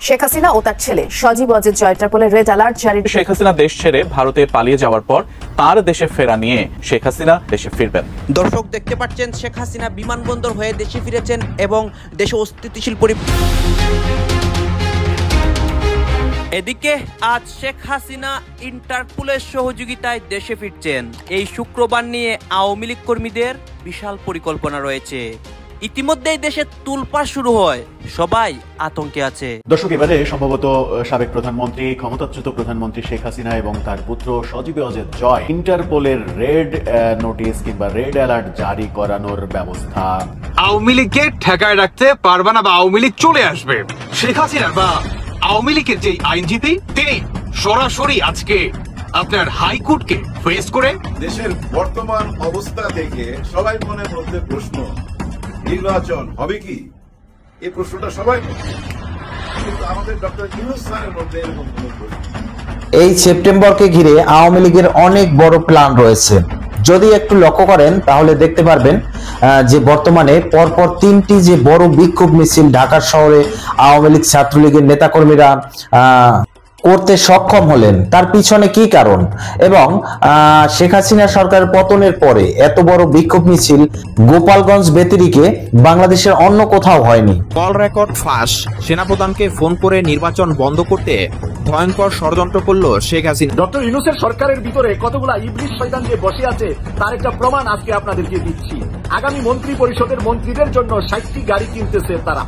শেখ হাসিনা ও তার ছেলে Sajeeb Wazed জয়টাপলে red alert জারি। শেখ হাসিনা দেশ ছেড়ে ভারতে পালিয়ে যাওয়ার পর তার দেশে ফেরা নিয়ে শেখ হাসিনা দেশে ফিরবেন। দর্শক দেখতে পাচ্ছেন শেখ হাসিনা বিমানবন্দর হয়ে দেশে ফিরেছেন এবং দেশে অস্থিতিশীল এদিকে আজ শেখ হাসিনা ইন্টারপোলের সহযোগিতায় দেশে ফিরছেন। এই শুক্রবার নিয়ে আওয়ামী লীগ কর্মীদের বিশাল পরিকল্পনা রয়েছে। ইতিমধ্যেই দেশে তুলপাড় শুরু হয়, সবাই আতঙ্কে আছে। দর্শক, এবারে সম্ভবত সাবেক প্রধানমন্ত্রী, ক্ষমতাচ্যুত প্রধানমন্ত্রী শেখ হাসিনা এবং তার পুত্র সজীব ওয়াজেদ জয় ইন্টারপোলের রেড নোটিশ কিংবা রেড অ্যালার্ট জারি করানোর ব্যবস্থা। আওয়ামী লীগকে ঠেকায় রাখতে পারবে না বা আওয়ামী লীগ চলে আসবে। শেখ হাসিনা বা আওয়ামী লীগের যে আইনজীবী তিনি সরাসরি আজকে আপনার হাইকোর্টকে ফেস করে দেশের বর্তমান অবস্থা দেখে সবাই মনের মধ্যে প্রশ্ন, নির্বাচন হবে কি, এই প্রশ্নটা সবাই করছে, কিন্তু আমাদের ডক্টর ইউনূস স্যারের মধ্যে এরকম কোনো প্রশ্ন। এই সেপ্টেম্বরকে ঘিরে আওয়ামী লীগের অনেক বড় প্ল্যান রয়েছে। যদি একটু লক্ষ্য করেন তাহলে দেখতে পারবেন যে বর্তমানে পরপর 3টি যে বড় বিক্ষোভ মিছিল ঢাকা শহরে আওয়ামী লীগ ছাত্রলীগের নেতাকর্মীরা করতে সক্ষম হলেন, তার পিছনে কি কারণ? এবং শেখ হাসিনা সরকারের পতনের পরে এত বড় বিক্ষোভ মিছিল গোপালগঞ্জ ব্যতিরিকে বাংলাদেশের অন্য কোথাও হয়নি। কল রেকর্ড ফাঁস, সেনাপ্রধানকে ফোন করে নির্বাচন বন্ধ করতে ভয়ঙ্কর ষড়যন্ত্র করলো শেখ হাসিনা। ডক্টর ইউনূসের সরকারের ভিতরে কতগুলা ইবলিশ শয়তান যে বসে আছে তার একটা প্রমাণ আজকে আপনাদেরকে দিচ্ছি। আগামী মন্ত্রী পরিষদের মন্ত্রীদের জন্য 60টি গাড়ি কিনতেছে তারা।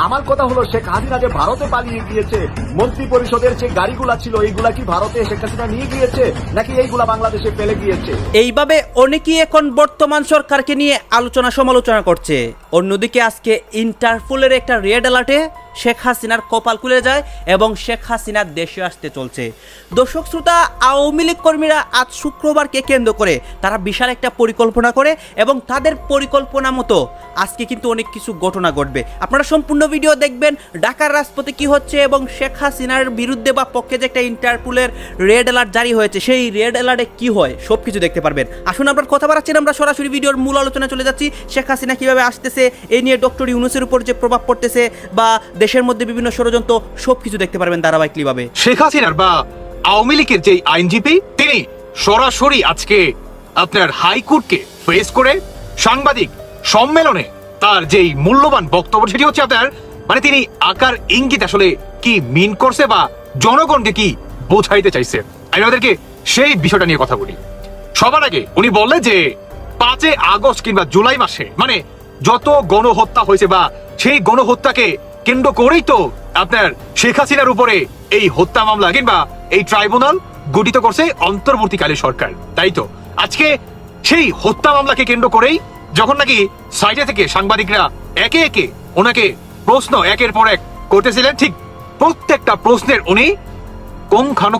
আমার কথা হলো, শেখ হাসিনা যে ভারতে পালিয়ে গিয়েছে, মন্ত্রী পরিষদের যে গাড়িগুলা ছিল এইগুলা কি ভারতে শেখ হাসিনা নিয়ে গিয়েছে নাকি এইগুলা বাংলাদেশে ফেলে গিয়েছে? এইভাবে অনেকেই এখন বর্তমান সরকারকে নিয়ে আলোচনা সমালোচনা করছে। অন্যদিকে আজকে ইন্টারপোলের একটা রেড অ্যালার্টে শেখ হাসিনার কপাল খুলে যায় এবং শেখ হাসিনা দেশে আসতে চলছে। দর্শক শ্রোতা, আওয়ামী লীগ কর্মীরা আজ শুক্রবারকে কেন্দ্র করে তারা বিশাল একটা পরিকল্পনা করে এবং তাদের পরিকল্পনা মতো আজকে কিন্তু অনেক কিছু ঘটনা ঘটবে। আপনারা সম্পূর্ণ ভিডিও দেখবেন, ঢাকার রাজপথে কি হচ্ছে এবং শেখ হাসিনার বিরুদ্ধে বা পক্ষে যে একটা ইন্টারপোলের রেড অ্যালার্ট জারি হয়েছে সেই রেড অ্যালার্টে কি হয় সবকিছু দেখতে পারবেন। আসুন আমরা কথা বাড়াচ্ছি, আমরা সরাসরি ভিডিওর মূল আলোচনা চলে যাচ্ছি। শেখ হাসিনা কিভাবে আসতেছে, এই নিয়ে ডক্টর ইউনূসের উপর যে প্রভাব পড়তেছে বা দেশের মধ্যে বিভিন্ন ষড়যন্ত্র, সবকিছু দেখতে পারবেন ধারাবাহিকভাবে। শেখ হাসিনার বা আওয়ামী লীগের যে আইনজীবী তিনি সরাসরি আজকে আপনার হাইকোর্টকে ফেস করে সাংবাদিক সম্মেলনে তার যেই মূল্যবান বক্তব্য সেটি হচ্ছে আপনার মানে তিনি আকার ইঙ্গিত আসলে কি মিন করছে বা জনগণকে কি বোঝাইতে চাইছে, আমি আমাদেরকে সেই বিষয়টা নিয়ে কথা বলি। সবার আগে উনি বললেন যে 5 আগস্ট কিংবা জুলাই মাসে মানে যত গণহত্যা হয়েছে বা সেই গণহত্যাকে কেন্দ্র করেই তো আপনার শেখ হাসিনার উপরে এই হত্যা মামলা কিংবা এই ট্রাইব্যুনাল গঠিত করছে অন্তর্বর্তীকালীন সরকার। তাই তো আজকে সেই হত্যা মামলাকে কেন্দ্র করেই যখন নাকি সাইডে থেকে সাংবাদিকরা একে একে ওনাকে প্রশ্ন একের পর এক করতেছিলেন, ঠিক প্রত্যেকটা প্রশ্নের উনি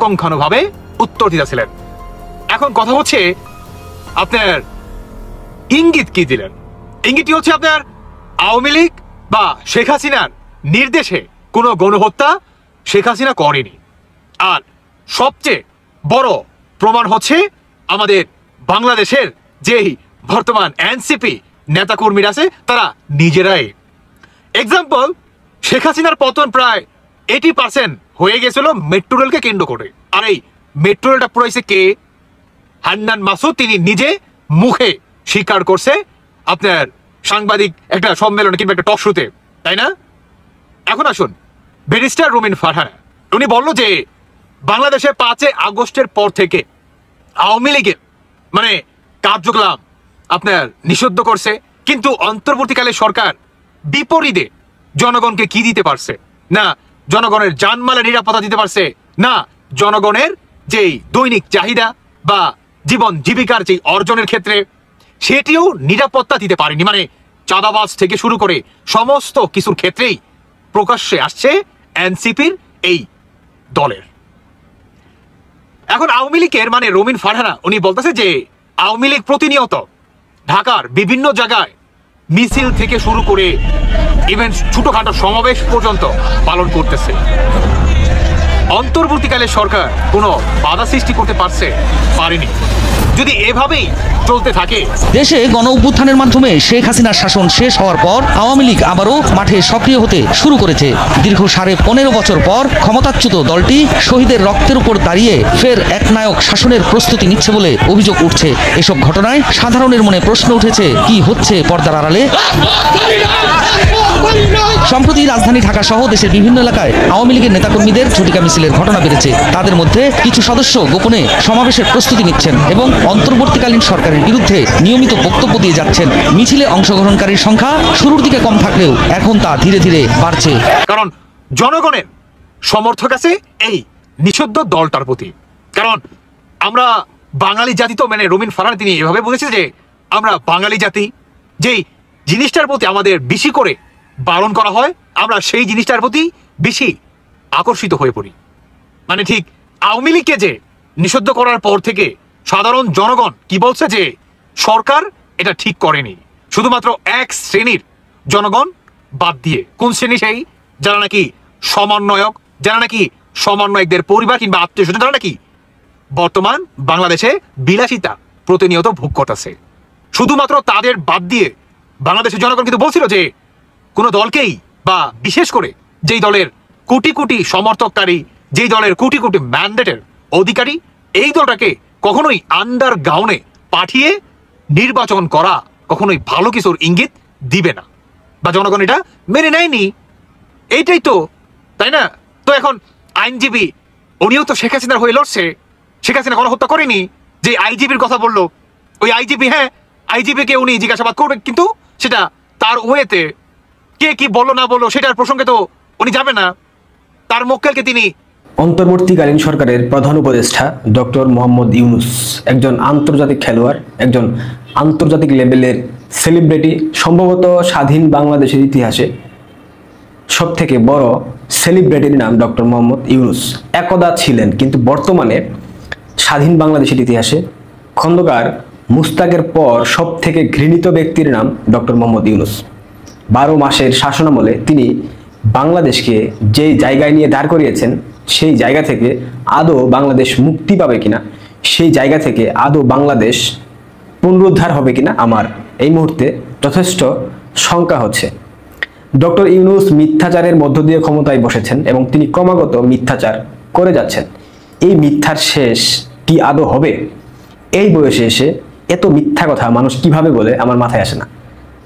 কংখানো ভাবে উত্তর দিতেছিলেন। এখন কথা হচ্ছে আপনার ইঙ্গিত কি দিলেন? ইঙ্গিতটি হচ্ছে আপনার আওয়ামী লীগ বা শেখ হাসিনার নির্দেশে কোনো গণহত্যা শেখ হাসিনা করেনি। আর সবচেয়ে বড় প্রমাণ হচ্ছে আমাদের বাংলাদেশের যেই বর্তমান এনসিপি নেতাকর্মীরা আছে তারা নিজেরাই। এক্সাম্পল, শেখ হাসিনার পতন প্রায় 80% হয়ে গেছিল মেট্রো রেলকে কেন্দ্র করে। আর এই মেট্রো রেলটা পুরাইছে কে? হান্নান মাসুদ, তিনি নিজে মুখে স্বীকার করছে আপনার সাংবাদিক একটা সম্মেলনে কিংবা একটা টক শোতে, তাই না? এখন আসুন, ব্যারিস্টার রুমিন ফারহানা উনি বলল যে বাংলাদেশে 5 আগস্টের পর থেকে আওয়ামী লীগের মানে কার্যক্রম আপনার নিষিদ্ধ করছে, কিন্তু অন্তর্বর্তীকালে সরকার বিপরীতে জনগণকে কি দিতে পারছে? না জনগণের জানমালের নিরাপত্তা দিতে পারছে, না জনগণের যেই দৈনিক চাহিদা বা জীবন জীবিকার যে অর্জনের ক্ষেত্রে সেটিও নিরাপত্তা দিতে পারেনি। মানে চাঁদাবাজ থেকে শুরু করে সমস্ত কিছুর ক্ষেত্রেই প্রকাশ্যে আসছে এনসিপির এই দলের। এখন আওয়ামী লীগের মানে রুমিন ফারহানা উনি বলতেছে যে আওয়ামী লীগ প্রতিনিয়ত ঢাকার বিভিন্ন জায়গায় মিছিল থেকে শুরু করে ইভেন ছোটখাটো সমাবেশ পর্যন্ত পালন করতেছে। অন্তর্বর্তীকালে সরকার কোনো বাধা সৃষ্টি করতে পারেনি। যদি এভাবেই চলতে থাকে, দেশে গণ অভ্যুত্থানের মাধ্যমে শেখ হাসিনার শাসন শেষ হওয়ার পর আওয়ামী লীগ আবারও মাঠে সক্রিয় হতে শুরু করেছে। দীর্ঘ 15.5 বছর পর ক্ষমতাচ্যুত দলটি শহীদের রক্তের উপর দাঁড়িয়ে ফের একনায়ক শাসনের প্রস্তুতি নিচ্ছে বলে অভিযোগ উঠছে। এসব ঘটনায় সাধারণের মনে প্রশ্ন উঠেছে, কি হচ্ছে পর্দার আড়ালে? সম্প্রতি রাজধানী ঢাকা সহ দেশের বিভিন্ন এলাকায় আওয়ামী লীগের নেতাকর্মীদের ঝটিকা মিছিলের ঘটনা বেড়েছে। তাদের মধ্যে কিছু সদস্য গোপনে সমাবেশের প্রস্তুতি নিচ্ছেন এবং অন্তর্বর্তীকালীন সরকারের বিরুদ্ধে নিয়মিত বক্তব্য দিয়ে যাচ্ছেন। মিছিলে অংশগ্রহণকারীর সংখ্যা শুরুর দিকে কম থাকলেও এখন তা ধীরে ধীরে বাড়ছে। কারণ জনগণের সমর্থক আছে এই নিষিদ্ধ দলটার প্রতি। কারণ আমরা বাঙালি জাতি তো, মানে রবিন ফারহান তিনি এভাবে বলেছে যে আমরা বাঙালি জাতি, যেই জিনিসটার প্রতি আমাদের বেশি করে বারণ করা হয়, আমরা সেই জিনিসটার প্রতি বেশি আকর্ষিত হয়ে পড়ি। মানে ঠিক আওয়ামী লীগকে যে নিষিদ্ধ করার পর থেকে সাধারণ জনগণ কি বলছে যে সরকার এটা ঠিক করেনি, শুধুমাত্র এক শ্রেণীর জনগণ বাদ দিয়ে। কোন শ্রেণী? সেই যারা নাকি সমন্বয়ক, যারা নাকি সমন্বয়কদের পরিবার কিংবা আত্মীয় স্বজন, যারা নাকি বর্তমান বাংলাদেশে বিলাসিতা প্রতিনিয়ত ভোগ করতেছে। শুধুমাত্র তাদের বাদ দিয়ে বাংলাদেশের জনগণ কিন্তু বলছিল যে কোনো দলকেই, বা বিশেষ করে যেই দলের কোটি কোটি সমর্থককারী, যেই দলের কোটি কোটি ম্যান্ডেটের অধিকারী, এই দলটাকে কখনোই আন্ডারগ্রাউন্ডে পাঠিয়ে নির্বাচন করা কখনোই ভালো কিছুর ইঙ্গিত দিবে না, বা জনগণ এটা মেনে নেয়নি। এইটাই তো, তাই না? তো এখন আইনজীবী উনিও তো শেখ হাসিনার হয়ে লড়ছে। শেখ হাসিনা গণহত্যা করেনি। যে আইজিপির কথা বললো, ওই আইজিপি, হ্যাঁ আইজিপিকে উনি জিজ্ঞাসাবাদ করবে, কিন্তু সেটা তার ওয়েতে, কে কি বললো না বললো সেটার প্রসঙ্গে তো উনি যাবে না। তার মক্কেলকে তিনি। অন্তর্বর্তীকালীন সরকারের প্রধান উপদেষ্টা ডক্টর মোহাম্মদ ইউনূস একজন আন্তর্জাতিক খেলোয়াড়, একজন আন্তর্জাতিক লেভেলের সেলিব্রিটি। সম্ভবত স্বাধীন বাংলাদেশের ইতিহাসে সবথেকে বড় সেলিব্রিটির নাম ডক্টর মোহাম্মদ ইউনূস একদা ছিলেন, কিন্তু বর্তমানে স্বাধীন বাংলাদেশের ইতিহাসে খন্দকার মুস্তাকের পর সবথেকে ঘৃণিত ব্যক্তির নাম ডক্টর মোহাম্মদ ইউনূস। 12 মাসের শাসনামলে তিনি বাংলাদেশকে যেই জায়গায় নিয়ে দাঁড় করিয়েছেন, সেই জায়গা থেকে আদৌ বাংলাদেশ মুক্তি পাবে কিনা, সেই জায়গা থেকে আদৌ বাংলাদেশ পুনরুদ্ধার হবে কিনা, আমার এই মুহূর্তে যথেষ্ট শঙ্কা হচ্ছে। ডক্টর ইউনূস মিথ্যাচারের মধ্য দিয়ে ক্ষমতায় বসেছেন এবং তিনি ক্রমাগত মিথ্যাচার করে যাচ্ছেন। এই মিথ্যার শেষ কি আদৌ হবে? এই বয়সে এসে এত মিথ্যা কথা মানুষ কিভাবে বলে, আমার মাথায় আসে না।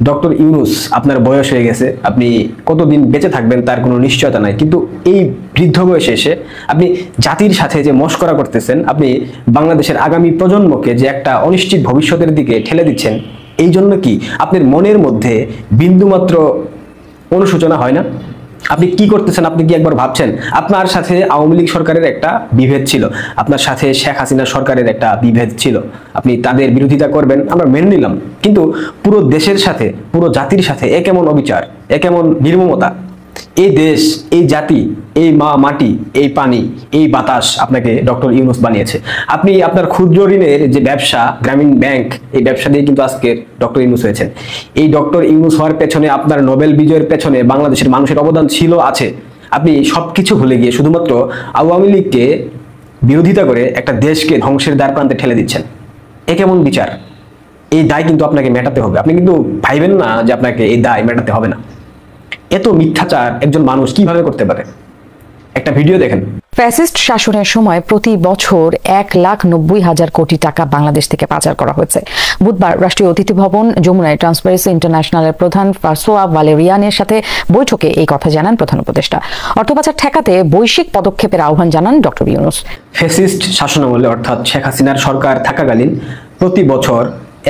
ডক্টর ইউনূস, আপনার বয়স হয়ে গেছে, আপনি কতদিন বেঁচে থাকবেন তার কোনো নিশ্চয়তা নাই, কিন্তু এই বৃদ্ধ বয়সে এসে আপনি জাতির সাথে যে মশকরা করতেছেন, আপনি বাংলাদেশের আগামী প্রজন্মকে যে একটা অনিশ্চিত ভবিষ্যতের দিকে ঠেলে দিচ্ছেন, এই জন্য কি আপনার মনের মধ্যে বিন্দুমাত্র অনুশোচনা হয় না? আপনি কি করতেছেন আপনি কি একবার ভাবছেন? আপনার সাথে আওয়ামী লীগ সরকারের একটা বিভেদ ছিল, আপনার সাথে শেখ হাসিনা সরকারের একটা বিভেদ ছিল, আপনি তাদের বিরোধিতা করবেন, আমরা মেনে নিলাম, কিন্তু পুরো দেশের সাথে, পুরো জাতির সাথে এ কেমন অবিচার, এ কেমন নির্মমতা! এই দেশ, এই জাতি, এই মা মাটি, এই পানি, এই বাতাস আপনাকে ডক্টর ইউনূস বানিয়েছে। আপনি আপনার ক্ষুদ্র ঋণের যে ব্যবসা, গ্রামীণ ব্যাংক, এই ব্যবসা দিয়ে কিন্তু আজকে ডক্টর ইউনূস হয়েছেন। এই ডক্টর ইউনূস হওয়ার পেছনে, আপনার নোবেল বিজয়ের পেছনে বাংলাদেশের মানুষের অবদান ছিল, আছে। আপনি সবকিছু ভুলে গিয়ে শুধুমাত্র আওয়ামী লীগকে বিরোধিতা করে একটা দেশকে ধ্বংসের দ্বার প্রান্তে ঠেলে দিচ্ছেন। এ কেমন বিচার? এই দায় কিন্তু আপনাকে মেটাতে হবে। আপনি কিন্তু ভাইবেন না যে আপনাকে এই দায় মেটাতে হবে না। এত মিথ্যাচার একজন মানুষ কিভাবে করতে পারে? একটা ভিডিও দেখেন। ফ্যাসিস্ট শাসনের সময় প্রতি বছর 1,90,000 কোটি টাকা বাংলাদেশ থেকে পাচার করা হয়েছে। বুধবার রাষ্ট্রীয় অতিথি ভবন যমুনায় ট্রান্সপারেন্সি ইন্টারন্যাশনালের প্রধান ফ্রাসোয়া ভালেরিয়ানের সাথে বৈঠকে এই কথা জানান প্রধান উপদেষ্টা। অর্থ পাচার ঠেকাতে বৈশ্বিক পদক্ষেপের আহ্বান জানান ডক্টর ইউনূস। ফ্যাসিস্ট শাসনামলে অর্থাৎ শেখ হাসিনার সরকার থাকাকালীন প্রতি বছর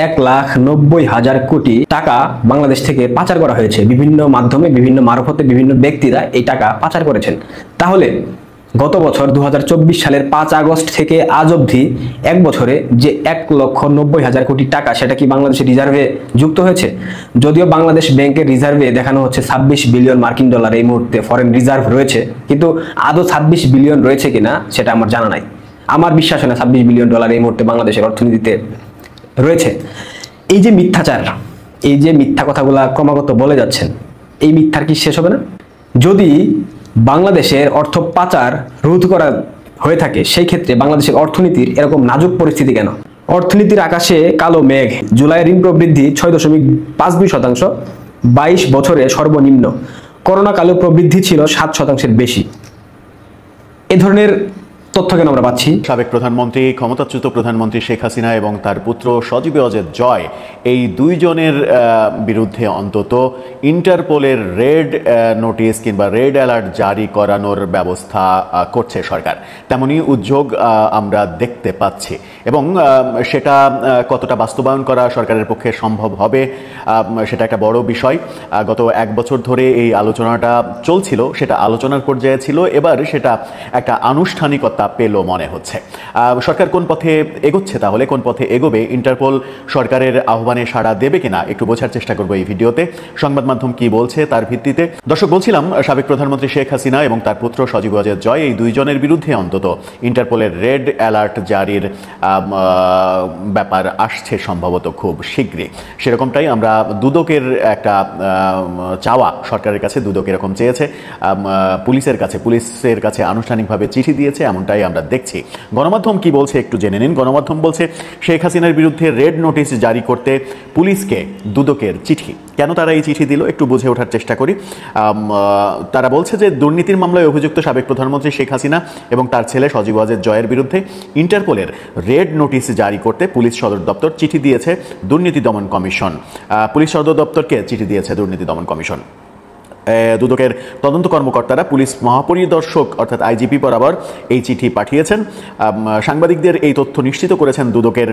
1,90,000 কোটি টাকা বাংলাদেশ থেকে পাচার করা হয়েছে। বিভিন্ন মাধ্যমে, বিভিন্ন মারফতে বিভিন্ন ব্যক্তিরা এই টাকা পাচার করেছেন। তাহলে গত বছর 2024 সালের 5 আগস্ট থেকে আজ অবধি এক বছরে যে 1,90,000 কোটি টাকা, সেটা কি বাংলাদেশের রিজার্ভে যুক্ত হয়েছে? যদিও বাংলাদেশ ব্যাংকের রিজার্ভে দেখানো হচ্ছে 26 বিলিয়ন মার্কিন ডলার এই মুহূর্তে ফরেন রিজার্ভ রয়েছে, কিন্তু আদৌ 26 বিলিয়ন রয়েছে কিনা সেটা আমার জানা নাই। আমার বিশ্বাস হয় না 26 বিলিয়ন ডলার এই মুহূর্তে বাংলাদেশের অর্থনীতিতে রয়েছে। এই যে মিথ্যাচার, এই যে মিথ্যা কথাগুলা ক্রমাগত বলে যাচ্ছেন, এই মিথ্যার কি শেষ হবে না? যদি বাংলাদেশের অর্থ পাচার রোধ করা হয়ে থাকে, সেই ক্ষেত্রে বাংলাদেশের অর্থনীতির এরকম নাজুক পরিস্থিতি কেন? অর্থনীতির আকাশে কালো মেঘ। জুলাই ঋণ প্রবৃদ্ধি 6.52%, 22 বছরে সর্বনিম্ন। করোনাকালে প্রবৃদ্ধি ছিল 7%-এর বেশি। এ ধরনের তথ্য কেন আমরা পাচ্ছি? সাবেক প্রধানমন্ত্রী, ক্ষমতাচ্যুত প্রধানমন্ত্রী শেখ হাসিনা এবং তার পুত্র সজীব অজেদ জয়, এই দুইজনের বিরুদ্ধে অন্তত ইন্টারপোলের রেড নোটিশ কিংবা রেড অ্যালার্ট জারি করানোর ব্যবস্থা করছে সরকার। তেমনি উদ্যোগ আমরা দেখতে পাচ্ছি এবং সেটা কতটা বাস্তবায়ন করা সরকারের পক্ষে সম্ভব হবে সেটা একটা বড় বিষয়। গত 1 বছর ধরে এই আলোচনাটা চলছিল, সেটা আলোচনার পর্যায়ে ছিল, এবার সেটা একটা আনুষ্ঠানিকতা পেল মনে হচ্ছে। সরকার কোন পথে এগোচ্ছে, তাহলে কোন পথে এগোবে, ইন্টারপোল সরকারের আহ্বানে সাড়া দেবে কিনা একটু বোঝার চেষ্টা করবো এই ভিডিওতে। সংবাদ মাধ্যম কি বলছে তার ভিত্তিতে। দর্শক, বলছিলাম সাবেক প্রধানমন্ত্রী শেখ হাসিনা এবং তার পুত্র সজীব অজেদ জয়, এই দুইজনের বিরুদ্ধে অন্তত ইন্টারপোলের রেড অ্যালার্ট জারির ব্যাপার আসছে সম্ভবত খুব শীঘ্রই। সেরকমটাই আমরা দুদকের একটা চাওয়া সরকারের কাছে, দুদক এরকম চেয়েছে, পুলিশের কাছে আনুষ্ঠানিকভাবে চিঠি দিয়েছে, এমনটাই আমরা দেখছি। গণমাধ্যম কি বলছে একটু জেনে নিন। গণমাধ্যম বলছে শেখ হাসিনার বিরুদ্ধে রেড নোটিশ জারি করতে পুলিশকে দুদকের চিঠি। কেন তারা এই চিঠি দিল একটু বুঝে ওঠার চেষ্টা করি। তারা বলছে যে দুর্নীতির মামলায় অভিযুক্ত সাবেক প্রধানমন্ত্রী শেখ হাসিনা এবং তার ছেলে সজীব অজেদ জয়ের বিরুদ্ধে ইন্টারপোলের রেড নোটিশ জারি করতে পুলিশ সদর দপ্তর চিঠি দিয়েছে দুর্নীতি দমন কমিশন। পুলিশ সদর দপ্তরকে চিঠি দিয়েছে দুর্নীতি দমন কমিশন। দুদকের তদন্ত কর্মকর্তারা পুলিশ মহাপরিদর্শক অর্থাৎ আইজিপি বরাবর এই চিঠি পাঠিয়েছেন। সাংবাদিকদের এই তথ্য নিশ্চিত করেছেন দুদকের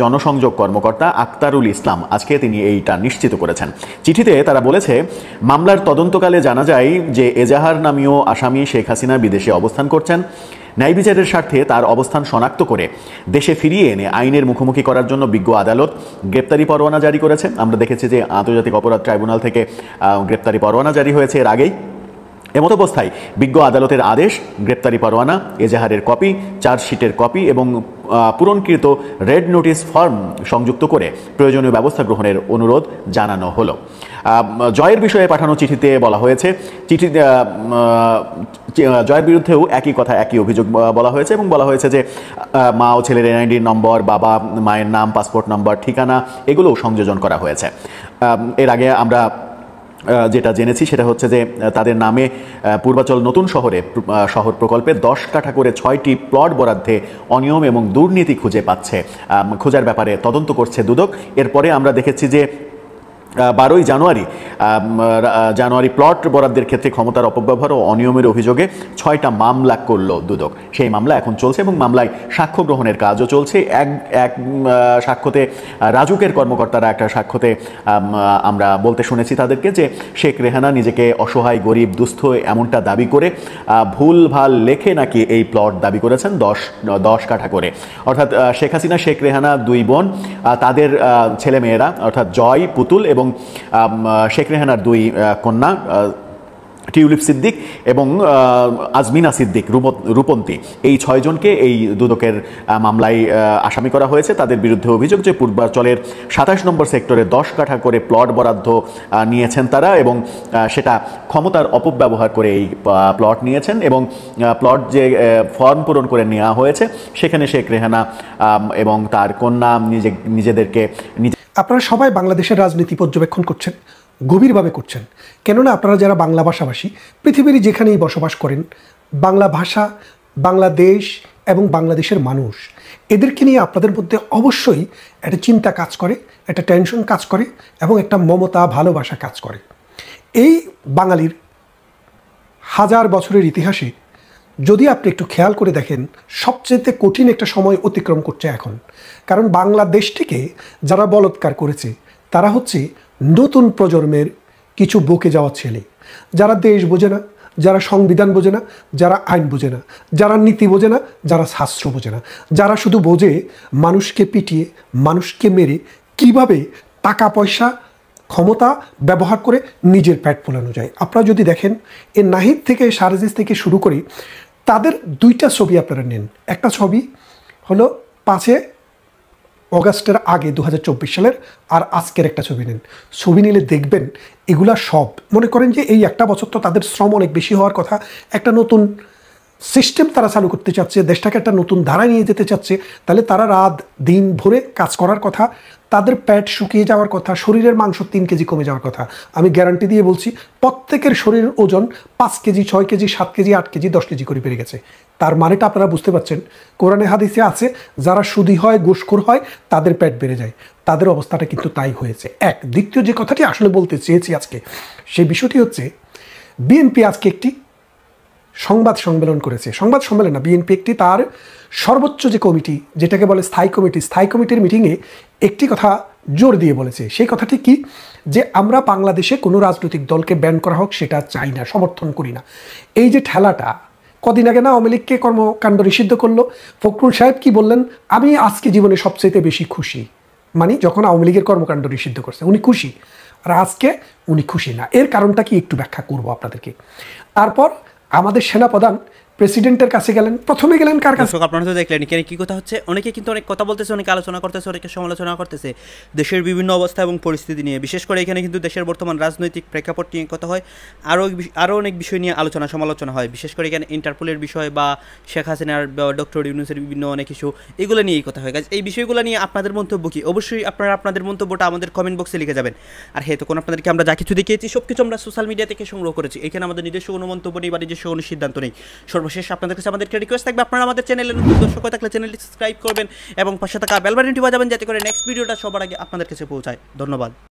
জনসংযোগ কর্মকর্তা আক্তারুল ইসলাম। আজকে তিনি এইটা নিশ্চিত করেছেন। চিঠিতে তারা বলেছে, মামলার তদন্তকালে জানা যায় যে এজাহার নামীয় আসামি শেখ হাসিনা বিদেশে অবস্থান করছেন। ন্যায় বিচারের স্বার্থে তার অবস্থান শনাক্ত করে দেশে ফিরিয়ে এনে আইনের মুখোমুখি করার জন্য বিজ্ঞ আদালত গ্রেপ্তারি পরোয়ানা জারি করেছে। আমরা দেখেছি যে আন্তর্জাতিক অপরাধ ট্রাইব্যুনাল থেকে গ্রেপ্তারি পরোয়ানা জারি হয়েছে এর আগেই। এমত অবস্থায় বিজ্ঞ আদালতের আদেশ, গ্রেপ্তারি পরোয়ানা, এজাহারের কপি, চার্জশিটের কপি এবং পূরণকৃত রেড নোটিশ ফর্ম সংযুক্ত করে প্রয়োজনীয় ব্যবস্থা গ্রহণের অনুরোধ জানানো হলো। জয়ের বিষয়ে পাঠানো চিঠিতে বলা হয়েছে, জয়ের বিরুদ্ধেও একই কথা, একই অভিযোগ বলা হয়েছে এবং বলা হয়েছে যে মা ও ছেলের এনআইডি নম্বর, বাবা মায়ের নাম, পাসপোর্ট নম্বর, ঠিকানা এগুলোও সংযোজন করা হয়েছে। এর আগে আমরা যেটা জেনেছি সেটা হচ্ছে যে তাদের নামে পূর্বাচল নতুন শহর প্রকল্পে 10 কাঠা করে 6টি প্লট বরাদ্দে অনিয়ম এবং দুর্নীতি খোঁজার ব্যাপারে তদন্ত করছে দুদক। এরপরে আমরা দেখেছি যে 12ই জানুয়ারি প্লট বরাদ্দের ক্ষেত্রে ক্ষমতার অপব্যবহার ও অনিয়মের অভিযোগে 6টা মামলা করল দুদক। সেই মামলা এখন চলছে এবং মামলায় সাক্ষ্য গ্রহণের কাজও চলছে। এক সাক্ষ্যতে রাজুকের কর্মকর্তারা একটা সাক্ষ্যতে আমরা বলতে শুনেছি তাদেরকে যে শেখ রেহানা নিজেকে অসহায়, গরিব, দুস্থ এমনটা দাবি করে ভুলভাল লেখে নাকি এই প্লট দাবি করেছেন 10 কাঠা করে। অর্থাৎ শেখ হাসিনা, শেখ রেহানা 2 বোন, তাদের ছেলেমেয়েরা অর্থাৎ জয়, পুতুল এবং শেখ রেহানার 2 কন্যা টিউলিপ সিদ্দিক এবং আজমিনা সিদ্দিক রূপন্তী, এই 6 জনকে এই দুদকের মামলায় আসামি করা হয়েছে। তাদের বিরুদ্ধে অভিযোগ যে পূর্বাচলের 27 নম্বর সেক্টরে 10 কাঠা করে প্লট বরাদ্দ নিয়েছেন তারা এবং সেটা ক্ষমতার অপব্যবহার করে এই প্লট নিয়েছেন এবং প্লট যে ফর্ম পূরণ করে নেওয়া হয়েছে সেখানে শেখ রেহানা এবং তার কন্যা নিজেদেরকে আপনারা সবাই বাংলাদেশের রাজনীতি পর্যবেক্ষণ করছেন, গভীরভাবে করছেন। কেননা আপনারা যারা বাংলা ভাষাভাষী পৃথিবীর যেখানেই বসবাস করেন, বাংলা ভাষা, বাংলাদেশ এবং বাংলাদেশের মানুষ, এদেরকে নিয়ে আপনাদের মধ্যে অবশ্যই একটা চিন্তা কাজ করে, একটা টেনশন কাজ করে এবং একটা মমতা, ভালোবাসা কাজ করে। এই বাঙালির 1000 বছরের ইতিহাসে যদি আপনি একটু খেয়াল করে দেখেন, সবচেয়ে কঠিন একটা সময় অতিক্রম করছে এখন। কারণ বাংলাদেশটিকে যারা বলৎকার করেছে তারা হচ্ছে নতুন প্রজন্মের কিছু বকে যাওয়া ছেলে, যারা দেশ বোঝে না, যারা সংবিধান বোঝে না, যারা আইন বোঝে না, যারা নীতি বোঝে না, যারা শাস্ত্র বোঝে না, যারা শুধু বোঝে মানুষকে পিটিয়ে, মানুষকে মেরে কিভাবে টাকা পয়সা, ক্ষমতা ব্যবহার করে নিজের পেট ফোলানো যায়। আপনারা যদি দেখেন, এ নাহিদ থেকে, সারজিস থেকে শুরু করে তাদের 2টা ছবি আপনারা নেন। একটা ছবি হলো 5 অগাস্টের আগে 2024 সালের আর আজকের একটা ছবি নিন, ছবি নিলে দেখবেন এগুলা সব মনে করেন যে এই একটা বছর তো তাদের শ্রম অনেক বেশি হওয়ার কথা, একটা নতুন সিস্টেম তারা চালু করতে চাচ্ছে, দেশটাকে একটা নতুন ধারায় নিয়ে যেতে চাচ্ছে, তাহলে তারা রাত দিন ভরে কাজ করার কথা, তাদের পেট শুকিয়ে যাওয়ার কথা, শরীরের মাংস 3 কেজি কমে যাওয়ার কথা। আমি গ্যারান্টি দিয়ে বলছি প্রত্যেকের শরীরের ওজন 5 KG 6 KG 7 KG 8 KG 10 KG করে বেড়ে গেছে। তার মানেটা আপনারা বুঝতে পারছেন, কোরআনে হাদিসে আছে যারা সুদী হয় ঘুষখোর হয় তাদের পেট বেড়ে যায়, তাদের অবস্থাটা কিন্তু তাই হয়েছে। এক, দ্বিতীয় যে কথাটি আসলে বলতে চেয়েছি আজকে, সেই বিষয়টি হচ্ছে বিএনপি আজকে একটি সংবাদ সম্মেলন করেছে। সংবাদ সম্মেলন না, বিএনপি একটি তার সর্বোচ্চ যে কমিটি, যেটাকে বলে স্থায়ী কমিটির মিটিংয়ে একটি কথা জোর দিয়ে বলেছে। সেই কথাটি কি, যে আমরা বাংলাদেশে কোনো রাজনৈতিক দলকে ব্যান করা হোক সেটা চাই না, সমর্থন করি না। এই যে ঠেলাটা, কদিন আগে না আওয়ামী লীগকে কর্মকাণ্ড নিষিদ্ধ করলো, ফখরুল সাহেব কি বললেন, আমি আজকে জীবনে সবচেয়ে বেশি খুশি, মানে যখন আওয়ামী লীগের কর্মকাণ্ড নিষিদ্ধ করছে উনি খুশি, আর আজকে উনি খুশি না। এর কারণটা কি একটু ব্যাখ্যা করব আপনাদেরকে। তারপর আমাদের সেনাপ্রধান প্রেসিডেন্টের কাছে গেলেন, প্রথমে গেলেন কার কাছে? আপনারা তো দেখলেন এখানে কি কথা হচ্ছে, অনেকে কিন্তু অনেক কথা বলতেছে, অনেকে আলোচনা করতেছে, অনেকে সমালোচনা করতেছে দেশের বিভিন্ন অবস্থা এবং পরিস্থিতি নিয়ে। বিশেষ করে এখানে কিন্তু দেশের বর্তমান রাজনৈতিক প্রেক্ষাপট নিয়ে কথা হয়, আরও অনেক বিষয় নিয়ে আলোচনা সমালোচনা হয়। বিশেষ করে এখানে ইন্টারপোলের বিষয় বা শেখ হাসিনার ডক্টর ইউনূসের বিভিন্ন অনেক ইস্যু, এগুলো নিয়েই কথা হয়। এই বিষয়গুলো নিয়ে আপনাদের মন্তব্য কি? অবশ্যই আপনারা আপনাদের মন্তব্যটা আমাদের কমেন্ট বক্সে লিখে যাবেন। আর হ্যাঁ, তখন আপনাদেরকে আমরা যা কিছু দেখিয়েছি সব কিছু আমরা সোশ্যাল মিডিয়া থেকে সংগ্রহ করেছি, এখানে আমাদের নিজস্ব কোনো মন্তব্য নেই বা নিজস্ব কোনো সিদ্ধান্ত নেই। সর্বশেষ আপনাদের কাছে আমাদের রিকোয়েস্ট থাকবে, আপনারা আমাদের চ্যানেলের নতুন দর্শক হয়ে থাকলে চ্যানেলটি সাবস্ক্রাইব করবেন এবং পাশে থাকা বেল বাটনটি বাজাবেন যাতে করে নেক্সট ভিডিওটা সবার আগে আপনাদের কাছে পৌঁছায়। ধন্যবাদ।